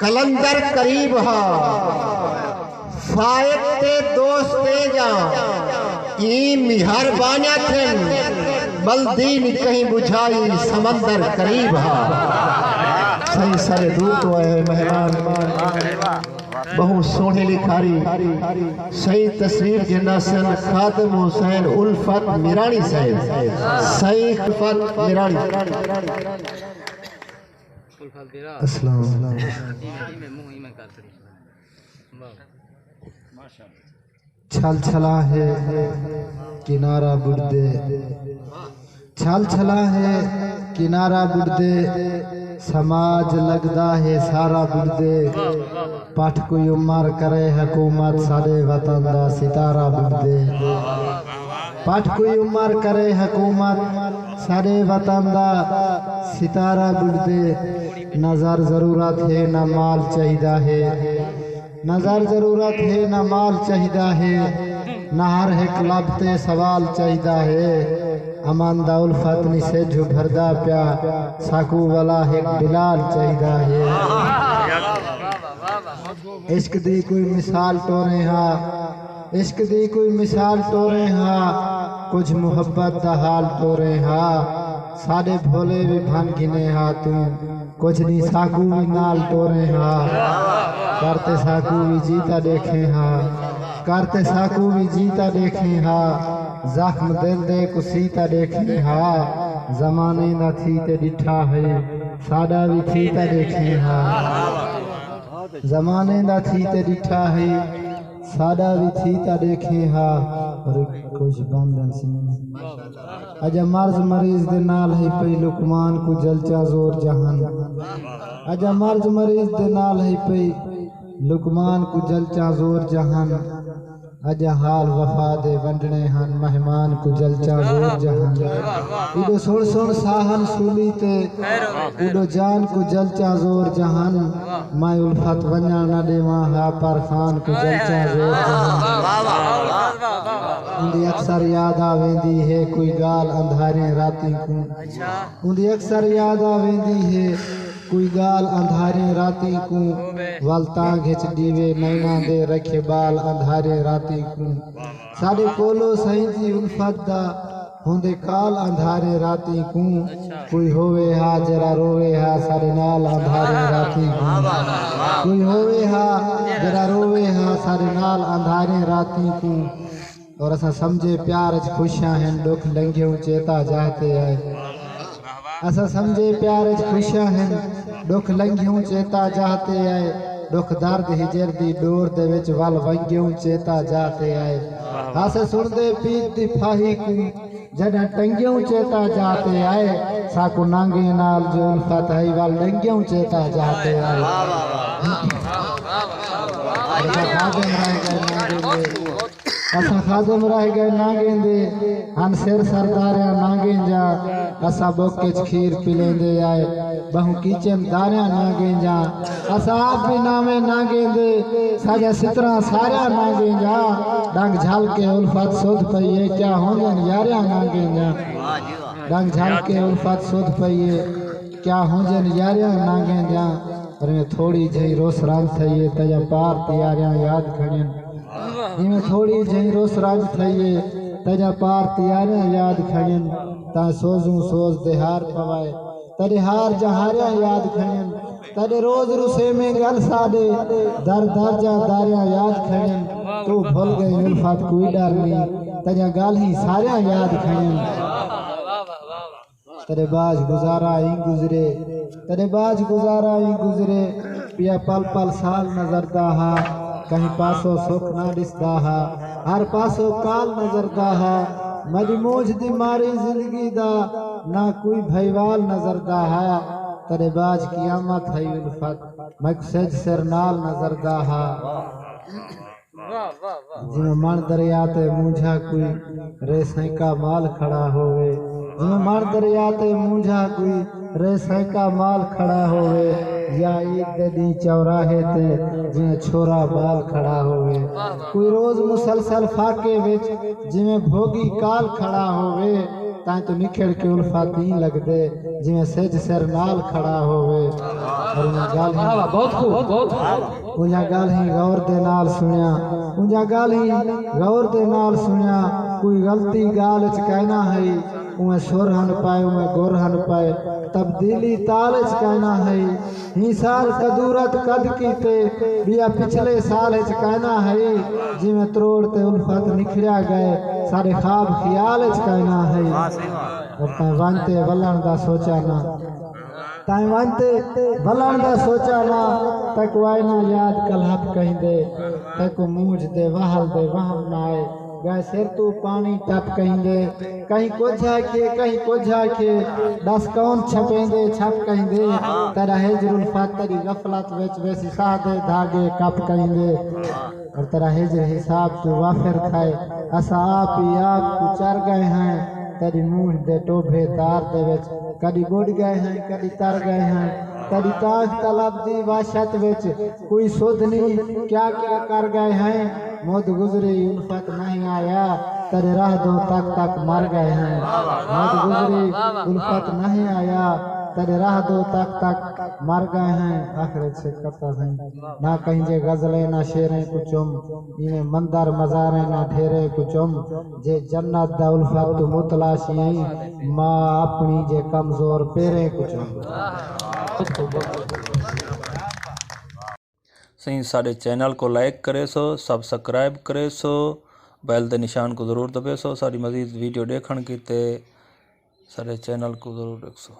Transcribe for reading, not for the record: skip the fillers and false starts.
कलंदर करीब हा फायद ते दोस्ते जा ई मिहर बान्या थिन बल्दीन कहीं बुझाई समंदर करीब हा। सही सारे दूर तो आए मेहमान बहु सोने लिखारी सही तस्वीर के नासन खादिम हुसैन उल्फत मिरानी साहब सही उल्फत मिरानी अस्सलाम छल छला है किनारा बुर्दे छल छला है किनारा बुर्दे समाज लगदा है सारा बुर्दे पठ कोई उमर करे हुकूमत सारे वतन दा सितारा बुर्दे पठ कोई उमर करे हुकूमत सारे वतन दा सितारा बुर्दे नजर जरूरत है ना माल चाहिदा है नजर जरूरत है ना माल चाहिदा है नहर है क्लब ते सवाल चाहिदा है अमानदा उल्फत नी से जो भरदा प्या साकू वाला है बिलाल चाहिदा है इश्क दी कोई मिसाल तोरे हा इश्क दी कोई मिसाल तोरे हा कुछ मुहब्बत दा हाल तोरे हा साडे भोले भी भान गिने हा तू कुछ नी साकू भी नाल तोरे हा करते साकू भी जीता देखे हा करते साकू भी जीता देखे हा जख्म दिल दे कुसीता देखे हा जमाने ना थी ते डिठा है साडा भी थी ता देखे हा जमाने ना थी ते डिठा है साडा भी थी ता देखे हा और कुछ बंदन सिंह अजा मर्ज मरीज दे नाल है पे लुकमान को जलचा जोर जहान अजा मर्ज मरीज दे नाल है पे लुकमान को जलचा जोर जहान अजा हाल वफा दे वंडने हन मेहमान को जलचा जोर जहान इडो सुन सुन साहन सूली ते इडो जान को जलचा जोर जहान मैं उल्फत वन्या न देवा हा पर खान को जलचा जोर जहान उन्दी अक्सर याद आवेंदी है कोई गाल अंधारे राती को उन्दी अक्सर याद आवेंदी है कोई गाल अंधारे राती को वलता घिच दीवे नैना दे रखे बाल अंधारे राती को साडे कोलो सही जी उल्फत दा होंदे काल अंधारे राती को कोई होवे हा जरा रोवे हा साडे नाल अंधारे राती को कोई होवे हा जरा रोवे हा साडे नाल अंधारे राती को और असा समझे प्यार च खुशियां हैं दुख लंघियों चेता जाते आए असा समझे प्यार च खुशियां हैं दुख लंघियों चेता जाते आए दुख दर्द हिजर दी डोर दे विच वल वंगियों चेता जाते आए अस सुनदे पीत दी फाही को जड़ा टंगियों चेता जाते आए साकू नांगे नाल जो उल्फत है वल लंगियों चेता जाते आए असा खादम रह गए नागेंदे हन सिर सरदारिया नागें जा असा बोके खीर पिलेंदे आए बहु किचन दारिया नागें जा असा आप भी नामे नागेंदे साजा सितरा सारा नागें जा डंग झाल के उल्फत सुध पइए क्या होंगे यारिया नागें जा डंग झाल के उल्फत सुध पइए क्या होंगे यारिया नागें जा और में थोड़ी जही रोस राज थइए तजा पार तैयारियां याद खड़ियन इमें थोड़ी जही रोस राज थइए तजा पार तैयारियां याद खड़ियन ता सोजू सोज देहार पवाए तरे हार जहारियां याद खड़ियन तरे रोज रुसे में गल सादे दर दर जा दारियां याद खड़ियन तू भूल गई उल्फत कोई डर नहीं तजा गाल ही सारियां याद खड़ियन तेरे बाज गुजारा ही गुजरे तेरे बाज गुजारा ही गुजरे पिया पल पल साल नजरदा हा कहीं पासो सुख ना दिसदा हा हर पासो काल नजरदा हा मजी मोज दी मारी जिंदगी दा ना कोई भईवाल नजरदा हा तेरे बाज कियामत है उल्फत मकसद सिर नाल नजरदा हा जिमें मन दरिया ते मूंझा कोई रेसे का माल खड़ा होवे जिमें मन दरिया ते मूंझा कोई रेसे का माल खड़ा होवे या ईद दी चौराहे ते जिमें छोरा बाल खड़ा होवे कोई रोज मुसलसल फाके विच जिमें भोगी काल खड़ा होवे तां तो निखड़ के उल्फत नहीं लगदे जिवें सेज सिर नाल खड़ा होवे। और उन्हां गल ही बहुत खूब उन्हां गल ही गौर दे नाल सुनिया, उन्हां गल ही गौर दे नाल सुनिया। कोई गलती गाल च कहना है उमें सुर हन पाए उमें गुर हन पाए, तब्दीली ताल च कहना है। ही साल कदूरत कद कीते बिया पिछले साल च कहना है। जिमें त्रोड़ ते उल्फत निखड़िया गए सारे ख्वाब ख्याल च कहना है। और तैं वनते वलन दा सोचा ना, तैं वनते वलन दा सोचा ना, तक वाय ना याद कलहप कहिंदे, तक मूझ दे वहल दे वहम ना आए। गए सिर तू पानी टप कहिंदे, कहीं कुछ आखे कहीं कुछ आखे, दस कौन छपेंदे छप कहिंदे। तेरा हिजरुल फत तेरी गफलत विच वैसी सादे धागे कप कहिंदे। और तेरा हिजर हिसाब तू वाफिर खाए, असा आप ही आप तू चर गए हैं। तेरी मूंछ दे टोभे तार दे विच कदी बुड़ गए हैं कदी तर गए हैं। तेरी ताश तलब दी वाशत विच कोई सुध नहीं क्या क्या कर गए हैं। मुद गुजरी उल्फत नहीं आया तेरे राह दो तक तक मर गए हैं। मुद गुजरी उल्फत नहीं आया तेरे राह दो तक तक मर गए हैं। आखिरत से करता है ना कहीं जे गजलें ना शेरें कुचुम, इन्हें मंदर मजारे ना ढेरे कुचुम। जे जन्नत दा उल्फत तू मुतलाशी माँ अपनी जे कमजोर पेरे कुचुम। सही साढ़े चैनल को लाइक करे सो, सब्सक्राइब करे सो, बैल के निशान को जरूर दबे सो। सारी मजीद वीडियो देखने की ते सारे चैनल को जरूर देख सो।